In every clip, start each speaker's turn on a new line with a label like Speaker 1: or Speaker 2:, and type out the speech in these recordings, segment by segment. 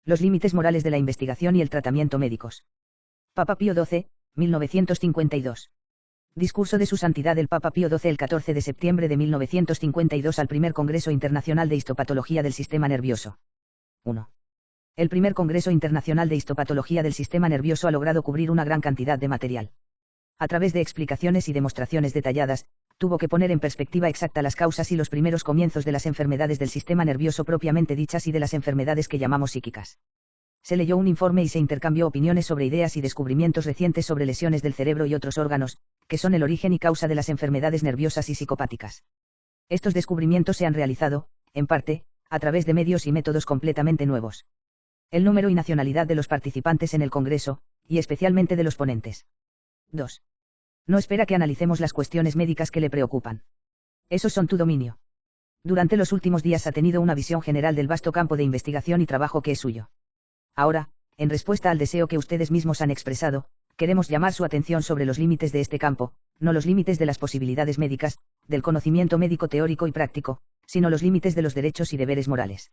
Speaker 1: Los límites morales de la investigación y el tratamiento médicos. Papa Pío XII, 1952. Discurso de Su Santidad el Papa Pío XII el 14 de septiembre de 1952 al primer Congreso Internacional de Histopatología del Sistema Nervioso. 1. El primer Congreso Internacional de Histopatología del Sistema Nervioso ha logrado cubrir una gran cantidad de material. A través de explicaciones y demostraciones detalladas, tuvo que poner en perspectiva exacta las causas y los primeros comienzos de las enfermedades del sistema nervioso propiamente dichas y de las enfermedades que llamamos psíquicas. Se leyó un informe y se intercambió opiniones sobre ideas y descubrimientos recientes sobre lesiones del cerebro y otros órganos, que son el origen y causa de las enfermedades nerviosas y psicopáticas. Estos descubrimientos se han realizado, en parte, a través de medios y métodos completamente nuevos. El número y nacionalidad de los participantes en el Congreso, y especialmente de los ponentes. 2. No espera que analicemos las cuestiones médicas que le preocupan. Esos son tu dominio. Durante los últimos días ha tenido una visión general del vasto campo de investigación y trabajo que es suyo. Ahora, en respuesta al deseo que ustedes mismos han expresado, queremos llamar su atención sobre los límites de este campo, no los límites de las posibilidades médicas, del conocimiento médico teórico y práctico, sino los límites de los derechos y deberes morales.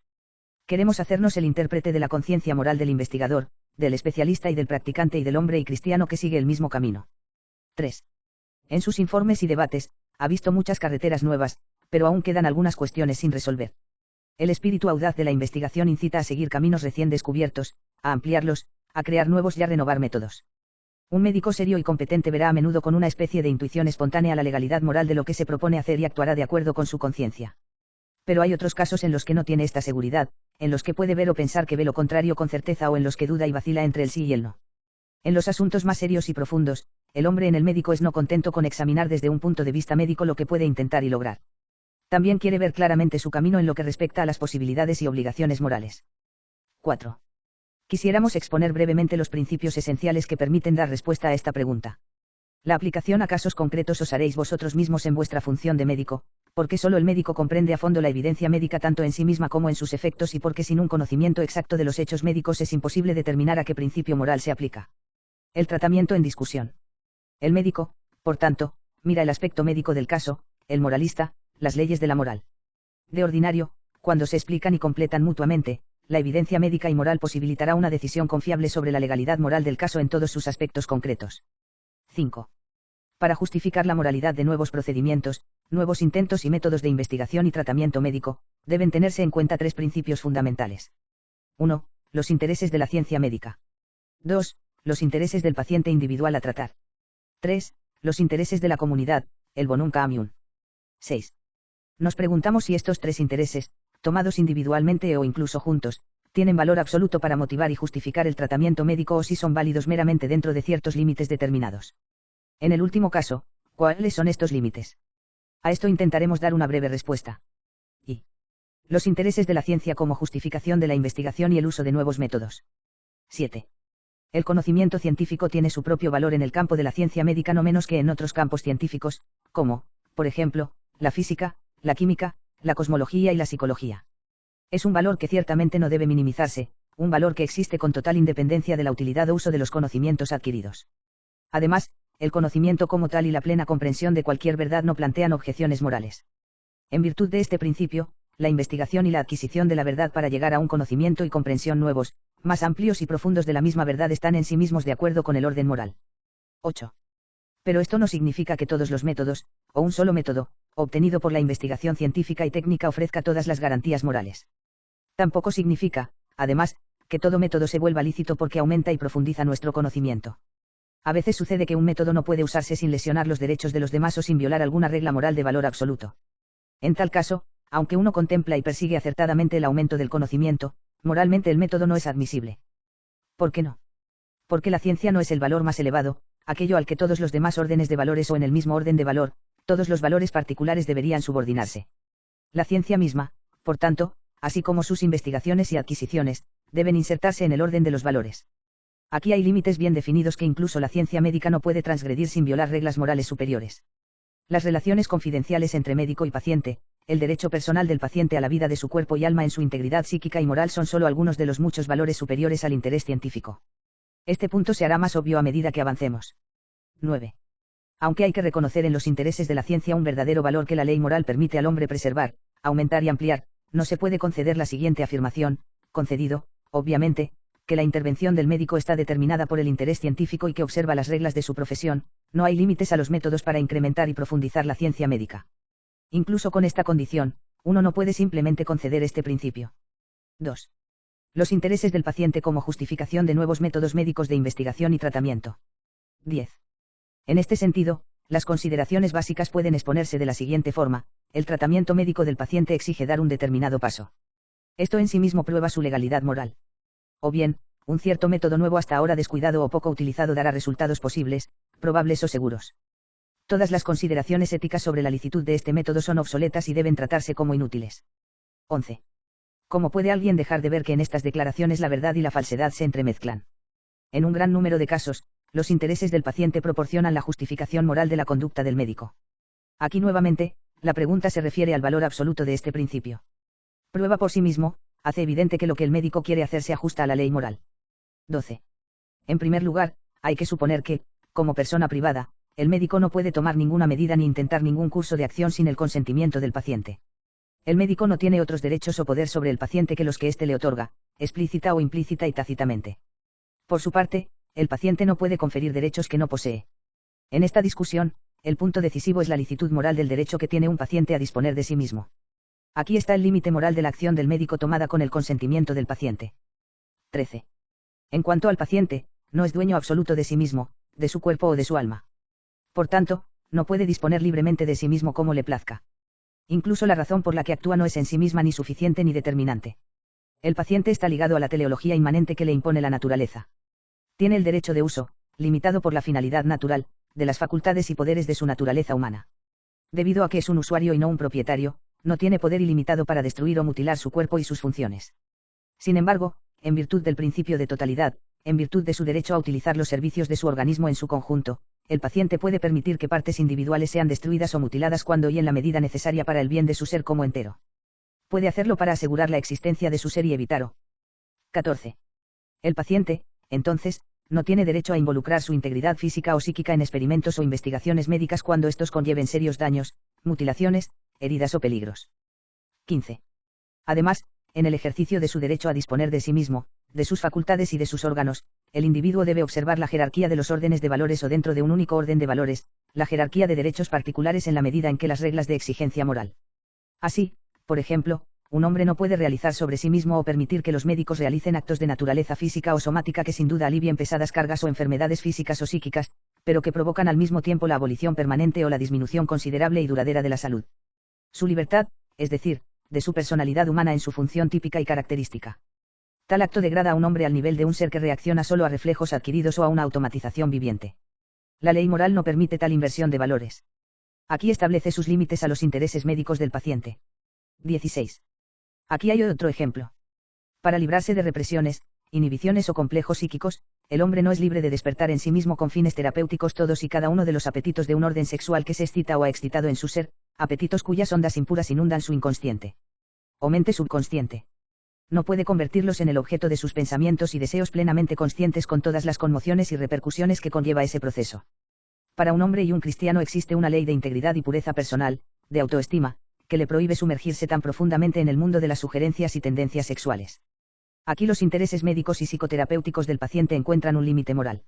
Speaker 1: Queremos hacernos el intérprete de la conciencia moral del investigador, del especialista y del practicante y del hombre y cristiano que sigue el mismo camino. 3. En sus informes y debates, ha visto muchas carreteras nuevas, pero aún quedan algunas cuestiones sin resolver. El espíritu audaz de la investigación incita a seguir caminos recién descubiertos, a ampliarlos, a crear nuevos y a renovar métodos. Un médico serio y competente verá a menudo con una especie de intuición espontánea la legalidad moral de lo que se propone hacer y actuará de acuerdo con su conciencia. Pero hay otros casos en los que no tiene esta seguridad, en los que puede ver o pensar que ve lo contrario con certeza o en los que duda y vacila entre el sí y el no. En los asuntos más serios y profundos, el hombre en el médico es no contento con examinar desde un punto de vista médico lo que puede intentar y lograr. También quiere ver claramente su camino en lo que respecta a las posibilidades y obligaciones morales. 4. Quisiéramos exponer brevemente los principios esenciales que permiten dar respuesta a esta pregunta. La aplicación a casos concretos os haréis vosotros mismos en vuestra función de médico, porque solo el médico comprende a fondo la evidencia médica tanto en sí misma como en sus efectos y porque sin un conocimiento exacto de los hechos médicos es imposible determinar a qué principio moral se aplica. El tratamiento en discusión. El médico, por tanto, mira el aspecto médico del caso, el moralista, las leyes de la moral. De ordinario, cuando se explican y completan mutuamente, la evidencia médica y moral posibilitará una decisión confiable sobre la legalidad moral del caso en todos sus aspectos concretos. 5. Para justificar la moralidad de nuevos procedimientos, nuevos intentos y métodos de investigación y tratamiento médico, deben tenerse en cuenta tres principios fundamentales. 1. Los intereses de la ciencia médica. 2. Los intereses del paciente individual a tratar. 3. Los intereses de la comunidad, el bonum commun. 6. Nos preguntamos si estos tres intereses, tomados individualmente o incluso juntos, tienen valor absoluto para motivar y justificar el tratamiento médico o si son válidos meramente dentro de ciertos límites determinados. En el último caso, ¿cuáles son estos límites? A esto intentaremos dar una breve respuesta. Y. Los intereses de la ciencia como justificación de la investigación y el uso de nuevos métodos. 7. El conocimiento científico tiene su propio valor en el campo de la ciencia médica no menos que en otros campos científicos, como, por ejemplo, la física, la química, la cosmología y la psicología. Es un valor que ciertamente no debe minimizarse, un valor que existe con total independencia de la utilidad o uso de los conocimientos adquiridos. Además, el conocimiento como tal y la plena comprensión de cualquier verdad no plantean objeciones morales. En virtud de este principio, la investigación y la adquisición de la verdad para llegar a un conocimiento y comprensión nuevos, más amplios y profundos de la misma verdad están en sí mismos de acuerdo con el orden moral. 8. Pero esto no significa que todos los métodos, o un solo método, obtenido por la investigación científica y técnica ofrezca todas las garantías morales. Tampoco significa, además, que todo método se vuelva lícito porque aumenta y profundiza nuestro conocimiento. A veces sucede que un método no puede usarse sin lesionar los derechos de los demás o sin violar alguna regla moral de valor absoluto. En tal caso, aunque uno contempla y persigue acertadamente el aumento del conocimiento, moralmente el método no es admisible. ¿Por qué no? Porque la ciencia no es el valor más elevado, aquello al que todos los demás órdenes de valores o en el mismo orden de valor, todos los valores particulares deberían subordinarse. La ciencia misma, por tanto, así como sus investigaciones y adquisiciones, deben insertarse en el orden de los valores. Aquí hay límites bien definidos que incluso la ciencia médica no puede transgredir sin violar reglas morales superiores. Las relaciones confidenciales entre médico y paciente, el derecho personal del paciente a la vida de su cuerpo y alma en su integridad psíquica y moral son solo algunos de los muchos valores superiores al interés científico. Este punto se hará más obvio a medida que avancemos. 9. Aunque hay que reconocer en los intereses de la ciencia un verdadero valor que la ley moral permite al hombre preservar, aumentar y ampliar, no se puede conceder la siguiente afirmación: concedido, obviamente, que la intervención del médico está determinada por el interés científico y que observa las reglas de su profesión, no hay límites a los métodos para incrementar y profundizar la ciencia médica. Incluso con esta condición, uno no puede simplemente conceder este principio. 2. Los intereses del paciente como justificación de nuevos métodos médicos de investigación y tratamiento. 10. En este sentido, las consideraciones básicas pueden exponerse de la siguiente forma: el tratamiento médico del paciente exige dar un determinado paso. Esto en sí mismo prueba su legalidad moral. O bien, un cierto método nuevo hasta ahora descuidado o poco utilizado dará resultados posibles, probables o seguros. Todas las consideraciones éticas sobre la licitud de este método son obsoletas y deben tratarse como inútiles. 11. ¿Cómo puede alguien dejar de ver que en estas declaraciones la verdad y la falsedad se entremezclan? En un gran número de casos, los intereses del paciente proporcionan la justificación moral de la conducta del médico. Aquí nuevamente, la pregunta se refiere al valor absoluto de este principio. Prueba por sí mismo, hace evidente que lo que el médico quiere hacer se ajusta a la ley moral. 12. En primer lugar, hay que suponer que, como persona privada, el médico no puede tomar ninguna medida ni intentar ningún curso de acción sin el consentimiento del paciente. El médico no tiene otros derechos o poder sobre el paciente que los que éste le otorga, explícita o implícita y tácitamente. Por su parte, el paciente no puede conferir derechos que no posee. En esta discusión, el punto decisivo es la licitud moral del derecho que tiene un paciente a disponer de sí mismo. Aquí está el límite moral de la acción del médico tomada con el consentimiento del paciente. 13. En cuanto al paciente, no es dueño absoluto de sí mismo, de su cuerpo o de su alma. Por tanto, no puede disponer libremente de sí mismo como le plazca. Incluso la razón por la que actúa no es en sí misma ni suficiente ni determinante. El paciente está ligado a la teleología inmanente que le impone la naturaleza. Tiene el derecho de uso, limitado por la finalidad natural, de las facultades y poderes de su naturaleza humana. Debido a que es un usuario y no un propietario, no tiene poder ilimitado para destruir o mutilar su cuerpo y sus funciones. Sin embargo, en virtud del principio de totalidad, en virtud de su derecho a utilizar los servicios de su organismo en su conjunto, el paciente puede permitir que partes individuales sean destruidas o mutiladas cuando y en la medida necesaria para el bien de su ser como entero. Puede hacerlo para asegurar la existencia de su ser y evitar o. 14. El paciente, entonces, no tiene derecho a involucrar su integridad física o psíquica en experimentos o investigaciones médicas cuando estos conlleven serios daños, mutilaciones, heridas o peligros. 15. Además, en el ejercicio de su derecho a disponer de sí mismo, de sus facultades y de sus órganos, el individuo debe observar la jerarquía de los órdenes de valores o dentro de un único orden de valores, la jerarquía de derechos particulares en la medida en que las reglas de exigencia moral. Así, por ejemplo, un hombre no puede realizar sobre sí mismo o permitir que los médicos realicen actos de naturaleza física o somática que sin duda alivien pesadas cargas o enfermedades físicas o psíquicas, pero que provocan al mismo tiempo la abolición permanente o la disminución considerable y duradera de la salud. Su libertad, es decir, de su personalidad humana en su función típica y característica. Tal acto degrada a un hombre al nivel de un ser que reacciona solo a reflejos adquiridos o a una automatización viviente. La ley moral no permite tal inversión de valores. Aquí establece sus límites a los intereses médicos del paciente. 16. Aquí hay otro ejemplo. Para librarse de represiones, inhibiciones o complejos psíquicos, el hombre no es libre de despertar en sí mismo con fines terapéuticos todos y cada uno de los apetitos de un orden sexual que se excita o ha excitado en su ser, apetitos cuyas ondas impuras inundan su inconsciente o mente subconsciente. No puede convertirlos en el objeto de sus pensamientos y deseos plenamente conscientes con todas las conmociones y repercusiones que conlleva ese proceso. Para un hombre y un cristiano existe una ley de integridad y pureza personal, de autoestima, que le prohíbe sumergirse tan profundamente en el mundo de las sugerencias y tendencias sexuales. Aquí los intereses médicos y psicoterapéuticos del paciente encuentran un límite moral.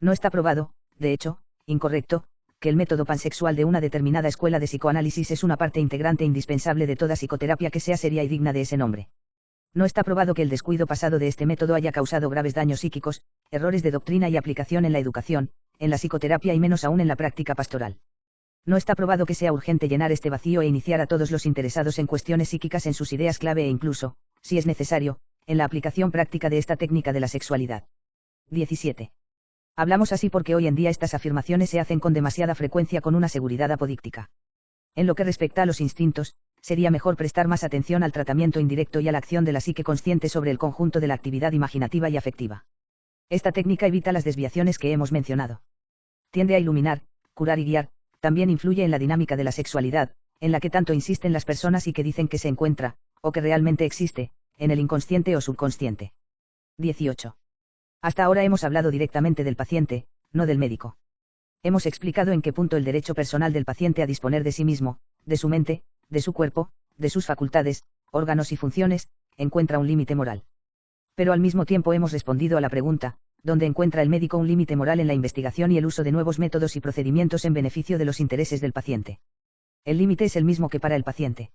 Speaker 1: No está probado, de hecho, incorrecto, que el método pansexual de una determinada escuela de psicoanálisis es una parte integrante e indispensable de toda psicoterapia que sea seria y digna de ese nombre. No está probado que el descuido pasado de este método haya causado graves daños psíquicos, errores de doctrina y aplicación en la educación, en la psicoterapia y menos aún en la práctica pastoral. No está probado que sea urgente llenar este vacío e iniciar a todos los interesados en cuestiones psíquicas en sus ideas clave e incluso, si es necesario, en la aplicación práctica de esta técnica de la sexualidad. 17. Hablamos así porque hoy en día estas afirmaciones se hacen con demasiada frecuencia con una seguridad apodíctica. En lo que respecta a los instintos, sería mejor prestar más atención al tratamiento indirecto y a la acción de la psique consciente sobre el conjunto de la actividad imaginativa y afectiva. Esta técnica evita las desviaciones que hemos mencionado. Tiende a iluminar, curar y guiar, también influye en la dinámica de la sexualidad, en la que tanto insisten las personas y que dicen que se encuentra, o que realmente existe, en el inconsciente o subconsciente. 18. Hasta ahora hemos hablado directamente del paciente, no del médico. Hemos explicado en qué punto el derecho personal del paciente a disponer de sí mismo, de su mente, de su cuerpo, de sus facultades, órganos y funciones, encuentra un límite moral. Pero al mismo tiempo hemos respondido a la pregunta, ¿dónde encuentra el médico un límite moral en la investigación y el uso de nuevos métodos y procedimientos en beneficio de los intereses del paciente? El límite es el mismo que para el paciente.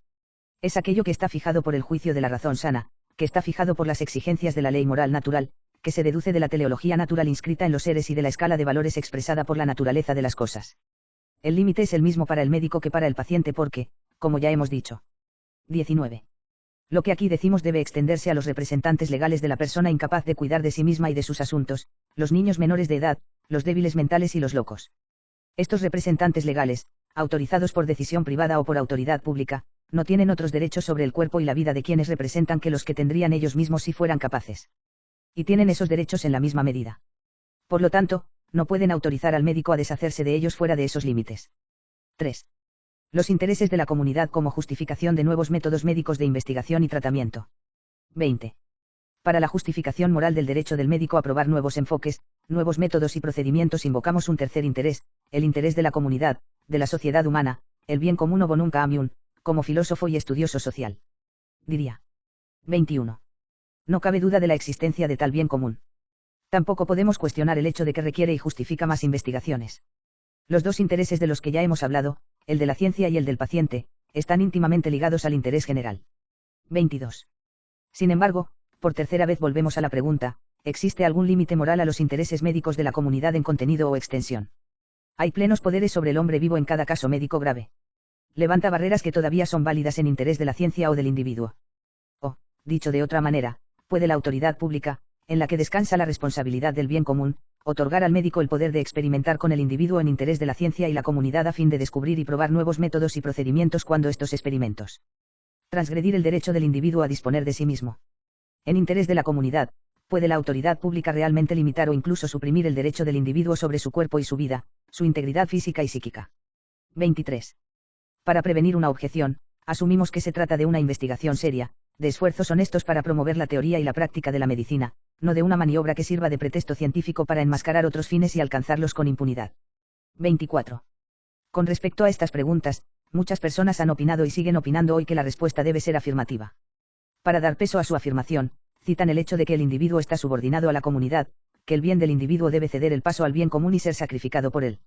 Speaker 1: Es aquello que está fijado por el juicio de la razón sana, que está fijado por las exigencias de la ley moral natural, que se deduce de la teleología natural inscrita en los seres y de la escala de valores expresada por la naturaleza de las cosas. El límite es el mismo para el médico que para el paciente porque, como ya hemos dicho. 19. Lo que aquí decimos debe extenderse a los representantes legales de la persona incapaz de cuidar de sí misma y de sus asuntos, los niños menores de edad, los débiles mentales y los locos. Estos representantes legales, autorizados por decisión privada o por autoridad pública, no tienen otros derechos sobre el cuerpo y la vida de quienes representan que los que tendrían ellos mismos si fueran capaces. Y tienen esos derechos en la misma medida. Por lo tanto, no pueden autorizar al médico a deshacerse de ellos fuera de esos límites. 3. Los intereses de la comunidad como justificación de nuevos métodos médicos de investigación y tratamiento. 20. Para la justificación moral del derecho del médico a probar nuevos enfoques, nuevos métodos y procedimientos invocamos un tercer interés, el interés de la comunidad, de la sociedad humana, el bien común o bonum commune, como filósofo y estudioso social. Diría. 21. No cabe duda de la existencia de tal bien común. Tampoco podemos cuestionar el hecho de que requiere y justifica más investigaciones. Los dos intereses de los que ya hemos hablado, el de la ciencia y el del paciente, están íntimamente ligados al interés general. 22. Sin embargo, por tercera vez volvemos a la pregunta, ¿existe algún límite moral a los intereses médicos de la comunidad en contenido o extensión? Hay plenos poderes sobre el hombre vivo en cada caso médico grave. Levanta barreras que todavía son válidas en interés de la ciencia o del individuo. O, dicho de otra manera, puede la autoridad pública, en la que descansa la responsabilidad del bien común, otorgar al médico el poder de experimentar con el individuo en interés de la ciencia y la comunidad a fin de descubrir y probar nuevos métodos y procedimientos cuando estos experimentos transgredir el derecho del individuo a disponer de sí mismo. En interés de la comunidad, puede la autoridad pública realmente limitar o incluso suprimir el derecho del individuo sobre su cuerpo y su vida, su integridad física y psíquica. 23. Para prevenir una objeción, asumimos que se trata de una investigación seria, de esfuerzos honestos para promover la teoría y la práctica de la medicina, no de una maniobra que sirva de pretexto científico para enmascarar otros fines y alcanzarlos con impunidad. 24. Con respecto a estas preguntas, muchas personas han opinado y siguen opinando hoy que la respuesta debe ser afirmativa. Para dar peso a su afirmación, citan el hecho de que el individuo está subordinado a la comunidad, que el bien del individuo debe ceder el paso al bien común y ser sacrificado por él.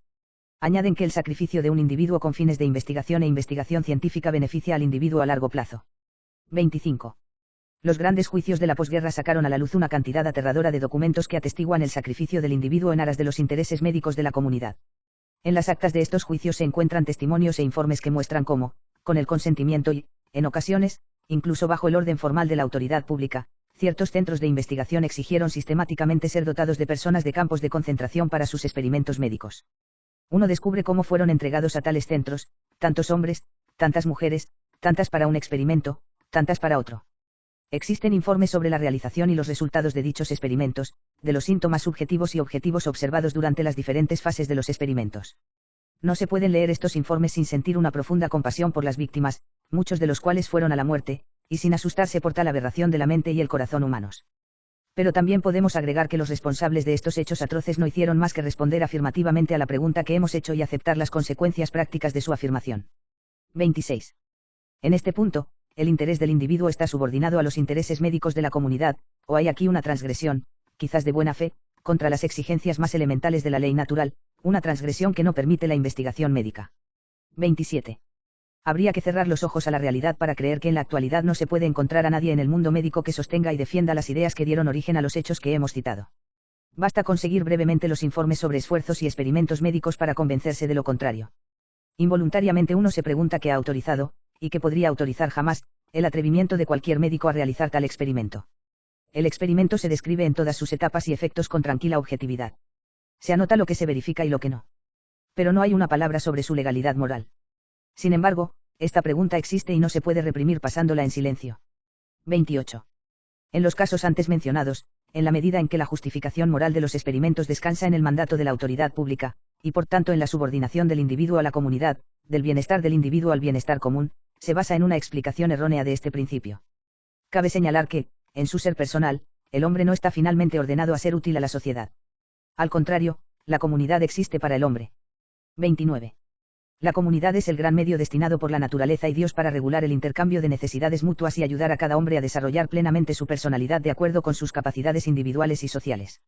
Speaker 1: Añaden que el sacrificio de un individuo con fines de investigación e investigación científica beneficia al individuo a largo plazo. 25. Los grandes juicios de la posguerra sacaron a la luz una cantidad aterradora de documentos que atestiguan el sacrificio del individuo en aras de los intereses médicos de la comunidad. En las actas de estos juicios se encuentran testimonios e informes que muestran cómo, con el consentimiento y, en ocasiones, incluso bajo el orden formal de la autoridad pública, ciertos centros de investigación exigieron sistemáticamente ser dotados de personas de campos de concentración para sus experimentos médicos. Uno descubre cómo fueron entregados a tales centros, tantos hombres, tantas mujeres, tantas para un experimento, tantas para otro. Existen informes sobre la realización y los resultados de dichos experimentos, de los síntomas subjetivos y objetivos observados durante las diferentes fases de los experimentos. No se pueden leer estos informes sin sentir una profunda compasión por las víctimas, muchos de los cuales fueron a la muerte, y sin asustarse por tal aberración de la mente y el corazón humanos. Pero también podemos agregar que los responsables de estos hechos atroces no hicieron más que responder afirmativamente a la pregunta que hemos hecho y aceptar las consecuencias prácticas de su afirmación. 26. En este punto, el interés del individuo está subordinado a los intereses médicos de la comunidad, o hay aquí una transgresión, quizás de buena fe, contra las exigencias más elementales de la ley natural, una transgresión que no permite la investigación médica. 27. Habría que cerrar los ojos a la realidad para creer que en la actualidad no se puede encontrar a nadie en el mundo médico que sostenga y defienda las ideas que dieron origen a los hechos que hemos citado. Basta conseguir brevemente los informes sobre esfuerzos y experimentos médicos para convencerse de lo contrario. Involuntariamente uno se pregunta qué ha autorizado, y que podría autorizar jamás, el atrevimiento de cualquier médico a realizar tal experimento. El experimento se describe en todas sus etapas y efectos con tranquila objetividad. Se anota lo que se verifica y lo que no. Pero no hay una palabra sobre su legalidad moral. Sin embargo, esta pregunta existe y no se puede reprimir pasándola en silencio. 28. En los casos antes mencionados, en la medida en que la justificación moral de los experimentos descansa en el mandato de la autoridad pública, y por tanto en la subordinación del individuo a la comunidad, del bienestar del individuo al bienestar común, se basa en una explicación errónea de este principio. Cabe señalar que, en su ser personal, el hombre no está finalmente ordenado a ser útil a la sociedad. Al contrario, la comunidad existe para el hombre. 29. La comunidad es el gran medio destinado por la naturaleza y Dios para regular el intercambio de necesidades mutuas y ayudar a cada hombre a desarrollar plenamente su personalidad de acuerdo con sus capacidades individuales y sociales.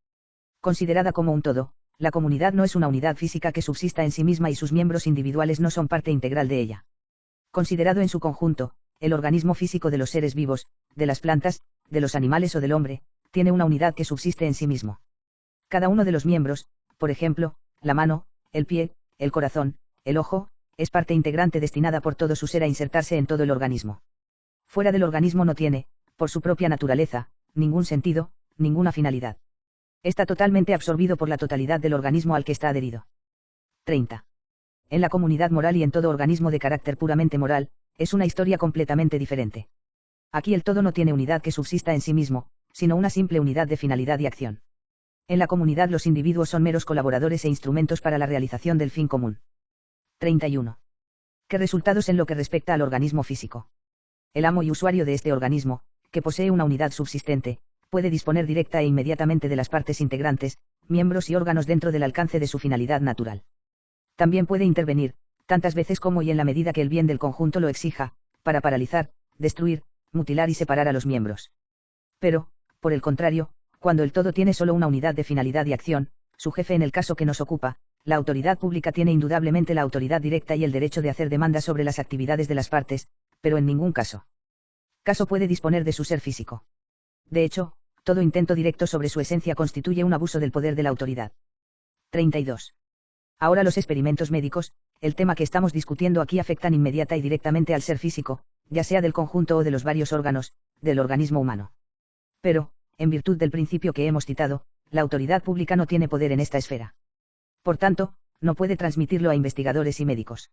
Speaker 1: Considerada como un todo, la comunidad no es una unidad física que subsista en sí misma y sus miembros individuales no son parte integral de ella. Considerado en su conjunto, el organismo físico de los seres vivos, de las plantas, de los animales o del hombre, tiene una unidad que subsiste en sí mismo. Cada uno de los miembros, por ejemplo, la mano, el pie, el corazón, el ojo, es parte integrante destinada por todo su ser a insertarse en todo el organismo. Fuera del organismo no tiene, por su propia naturaleza, ningún sentido, ninguna finalidad. Está totalmente absorbido por la totalidad del organismo al que está adherido. 30. En la comunidad moral y en todo organismo de carácter puramente moral, es una historia completamente diferente. Aquí el todo no tiene unidad que subsista en sí mismo, sino una simple unidad de finalidad y acción. En la comunidad los individuos son meros colaboradores e instrumentos para la realización del fin común. 31. ¿Qué resultados en lo que respecta al organismo físico? El amo y usuario de este organismo, que posee una unidad subsistente, puede disponer directa e inmediatamente de las partes integrantes, miembros y órganos dentro del alcance de su finalidad natural. También puede intervenir, tantas veces como y en la medida que el bien del conjunto lo exija, para paralizar, destruir, mutilar y separar a los miembros. Pero, por el contrario, cuando el todo tiene solo una unidad de finalidad y acción, su jefe en el caso que nos ocupa, la autoridad pública tiene indudablemente la autoridad directa y el derecho de hacer demanda sobre las actividades de las partes, pero en ningún caso puede disponer de su ser físico. De hecho, todo intento directo sobre su esencia constituye un abuso del poder de la autoridad. 32. Ahora los experimentos médicos, el tema que estamos discutiendo aquí, afectan inmediata y directamente al ser físico, ya sea del conjunto o de los varios órganos, del organismo humano. Pero, en virtud del principio que hemos citado, la autoridad pública no tiene poder en esta esfera. Por tanto, no puede transmitirlo a investigadores y médicos.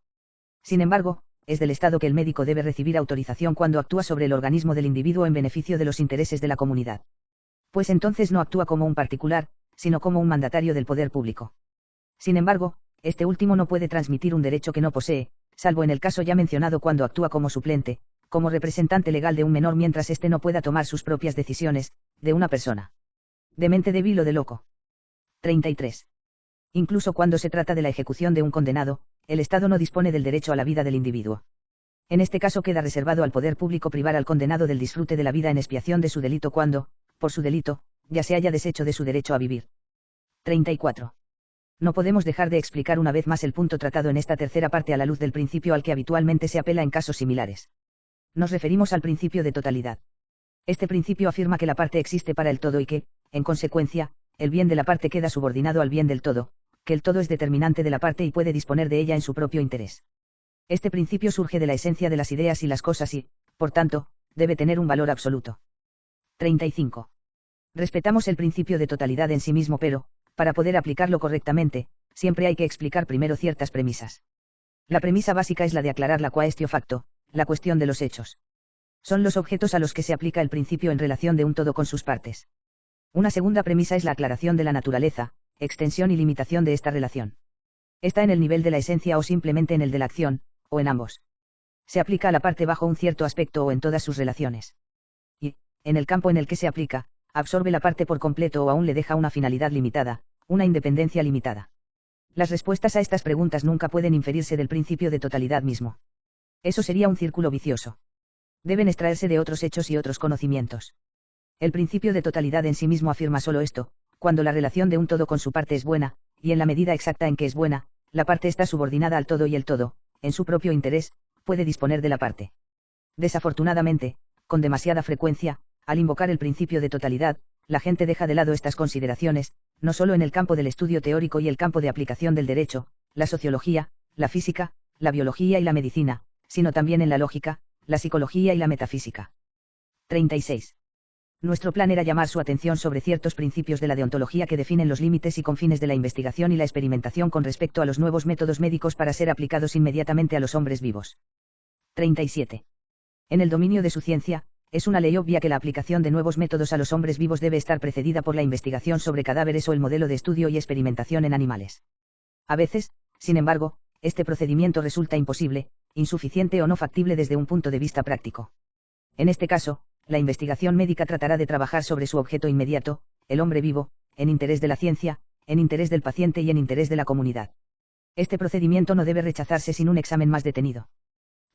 Speaker 1: Sin embargo, es del Estado que el médico debe recibir autorización cuando actúa sobre el organismo del individuo en beneficio de los intereses de la comunidad. Pues entonces no actúa como un particular, sino como un mandatario del poder público. Sin embargo, este último no puede transmitir un derecho que no posee, salvo en el caso ya mencionado cuando actúa como suplente, como representante legal de un menor mientras éste no pueda tomar sus propias decisiones, de una persona de mente débil o de loco. 33. Incluso cuando se trata de la ejecución de un condenado, el Estado no dispone del derecho a la vida del individuo. En este caso queda reservado al poder público privar al condenado del disfrute de la vida en expiación de su delito cuando, por su delito, ya se haya deshecho de su derecho a vivir. 34. No podemos dejar de explicar una vez más el punto tratado en esta tercera parte a la luz del principio al que habitualmente se apela en casos similares. Nos referimos al principio de totalidad. Este principio afirma que la parte existe para el todo y que, en consecuencia, el bien de la parte queda subordinado al bien del todo, que el todo es determinante de la parte y puede disponer de ella en su propio interés. Este principio surge de la esencia de las ideas y las cosas y, por tanto, debe tener un valor absoluto. 35. Respetamos el principio de totalidad en sí mismo, pero, para poder aplicarlo correctamente, siempre hay que explicar primero ciertas premisas. La premisa básica es la de aclarar la quaestio facto, la cuestión de los hechos. Son los objetos a los que se aplica el principio en relación de un todo con sus partes. Una segunda premisa es la aclaración de la naturaleza, extensión y limitación de esta relación. Está en el nivel de la esencia o simplemente en el de la acción, o en ambos. Se aplica a la parte bajo un cierto aspecto o en todas sus relaciones. Y, en el campo en el que se aplica, absorbe la parte por completo o aún le deja una finalidad limitada, una independencia limitada. Las respuestas a estas preguntas nunca pueden inferirse del principio de totalidad mismo. Eso sería un círculo vicioso. Deben extraerse de otros hechos y otros conocimientos. El principio de totalidad en sí mismo afirma solo esto: cuando la relación de un todo con su parte es buena, y en la medida exacta en que es buena, la parte está subordinada al todo y el todo, en su propio interés, puede disponer de la parte. Desafortunadamente, con demasiada frecuencia, al invocar el principio de totalidad, la gente deja de lado estas consideraciones, no solo en el campo del estudio teórico y el campo de aplicación del derecho, la sociología, la física, la biología y la medicina, sino también en la lógica, la psicología y la metafísica. 36. Nuestro plan era llamar su atención sobre ciertos principios de la deontología que definen los límites y confines de la investigación y la experimentación con respecto a los nuevos métodos médicos para ser aplicados inmediatamente a los hombres vivos. 37. En el dominio de su ciencia, es una ley obvia que la aplicación de nuevos métodos a los hombres vivos debe estar precedida por la investigación sobre cadáveres o el modelo de estudio y experimentación en animales. A veces, sin embargo, este procedimiento resulta imposible, insuficiente o no factible desde un punto de vista práctico. En este caso, la investigación médica tratará de trabajar sobre su objeto inmediato, el hombre vivo, en interés de la ciencia, en interés del paciente y en interés de la comunidad. Este procedimiento no debe rechazarse sin un examen más detenido.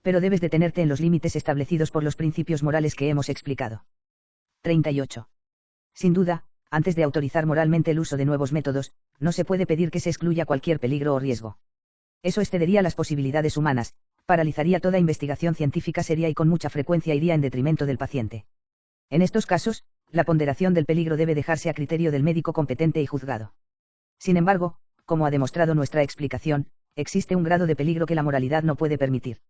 Speaker 1: Pero debes detenerte en los límites establecidos por los principios morales que hemos explicado. 38. Sin duda, antes de autorizar moralmente el uso de nuevos métodos, no se puede pedir que se excluya cualquier peligro o riesgo. Eso excedería las posibilidades humanas, paralizaría toda investigación científica seria y con mucha frecuencia iría en detrimento del paciente. En estos casos, la ponderación del peligro debe dejarse a criterio del médico competente y juzgado. Sin embargo, como ha demostrado nuestra explicación, existe un grado de peligro que la moralidad no puede permitir.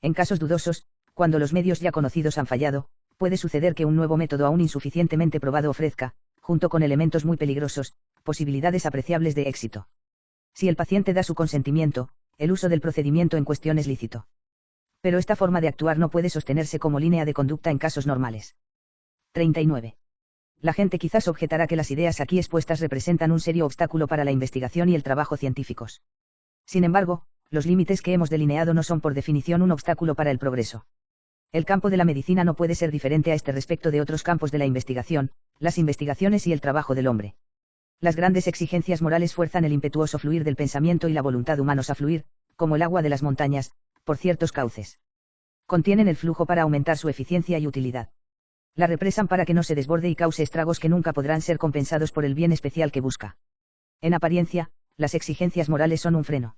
Speaker 1: En casos dudosos, cuando los medios ya conocidos han fallado, puede suceder que un nuevo método aún insuficientemente probado ofrezca, junto con elementos muy peligrosos, posibilidades apreciables de éxito. Si el paciente da su consentimiento, el uso del procedimiento en cuestión es lícito. Pero esta forma de actuar no puede sostenerse como línea de conducta en casos normales. 39. La gente quizás objetará que las ideas aquí expuestas representan un serio obstáculo para la investigación y el trabajo científicos. Sin embargo, los límites que hemos delineado no son por definición un obstáculo para el progreso. El campo de la medicina no puede ser diferente a este respecto de otros campos de la investigación, las investigaciones y el trabajo del hombre. Las grandes exigencias morales fuerzan el impetuoso fluir del pensamiento y la voluntad humanos a fluir, como el agua de las montañas, por ciertos cauces. Contienen el flujo para aumentar su eficiencia y utilidad. La represan para que no se desborde y cause estragos que nunca podrán ser compensados por el bien especial que busca. En apariencia, las exigencias morales son un freno.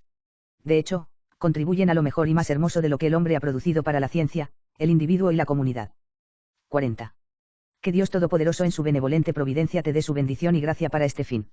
Speaker 1: De hecho, contribuyen a lo mejor y más hermoso de lo que el hombre ha producido para la ciencia, el individuo y la comunidad. 40. Que Dios Todopoderoso en su benevolente providencia te dé su bendición y gracia para este fin.